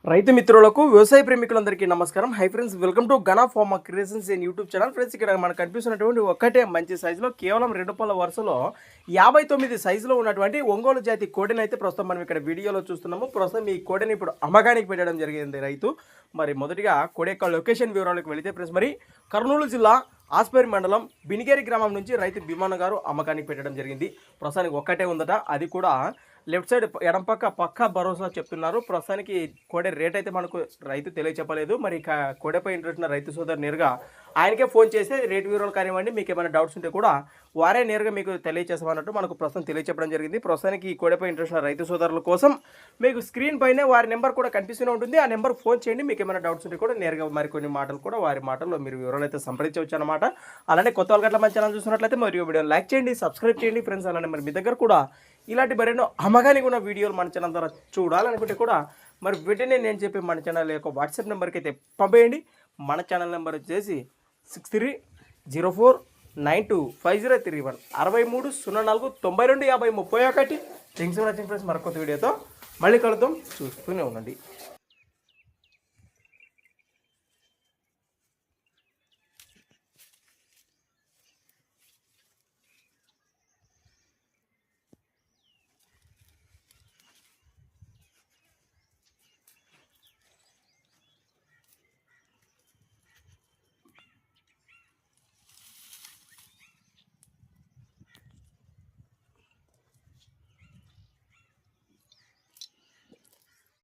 రైతు మిత్రులకు వ్యవసాయ ప్రేమికులందరికీ నమస్కారం. Hi friends, welcome to Gana pharma creations in YouTube channel. Friends, ఇక్కడ మనకు కనిపిస్తున్నటువంటి ఒక్కటే మంచి సైజులో కేవలం 2 పళ్ళ వరుసలో 59 సైజులో ఉన్నటువంటి ఒంగోలు జాతి కోడిని అయితే ప్రస్తుతం మనం ఇక్కడ వీడియోలో చూస్తున్నాము. ప్రస్తుతం ఈ కోడిని ఇప్పుడు అమ్మకానికి పెట్టడం జరిగింది రైతు. మరి మొదటిగా కోడి యొక్క లొకేషన్ వివరాలకు వెళితే ఫ్రెండ్స్, మరి కర్నూలు జిల్లా ఆస్పేరి మండలం బినిగేరి గ్రామం నుంచి రైతు భీమన్న గారు అమ్మకానికి పెట్టడం జరిగింది. ప్రస్తుతానికి ఒక్కటే ఉందట, అది కూడా లెఫ్ట్ సైడ్ ఎడం పక్క భరోసా చెప్తున్నారు. ప్రస్తుతానికి కోడే రేట్ అయితే మనకు రైతు తెలియచెప్పలేదు. మరి కోడెపై ఇంట్రెస్ట్ ఉన్న రైతు సోదరు నేరుగా ఆయనకే ఫోన్ చేసి రేట్ వివరాలు కానివ్వండి, మీకు ఏమైనా డౌట్స్ ఉంటే కూడా వారే నేరుగా మీకు తెలియచేసామన్నట్టు మనకు ప్రస్తుతం తెలియచెప్పడం జరిగింది. ప్రస్తుతానికి ఈ కోడెపై ఇంట్రెస్ట్ ఉన్న రైతు సోదరుల కోసం మీకు స్క్రీన్ పైనే వారి నెంబర్ కూడా కనిపిస్తూనే ఉంటుంది. ఆ నెంబర్ ఫోన్ చేయండి. మీకు ఏమైనా డౌట్స్ ఉంటే కూడా నేరుగా మరికొన్ని మాటలు కూడా వారి మాటల్లో మీరు వివరాలు అయితే సంప్రదించవచ్చు అనమాట. అలానే కొత్త వాళ్ళ గట్ల మన ఛానల్ చూసినట్లయితే మరియు వీడియోని లైక్ చేయండి, సబ్స్క్రైబ్ చేయండి ఫ్రెండ్స్. అలానే మరి మీ దగ్గర కూడా ఇలాంటి మరెన్నో అమ్మగానికి ఉన్న వీడియోలు మన ఛానల్ ద్వారా చూడాలనుకుంటే కూడా మరి వెంటనే నేను చెప్పే మన ఛానల్ యొక్క వాట్సాప్ నెంబర్కి అయితే పంపేయండి. మన ఛానల్ నెంబర్ వచ్చేసి 6304925031 6304925031. Thanks for watching friends. మరొక వీడియోతో మళ్ళీ కలుద్దాం, చూస్తూనే ఉండండి.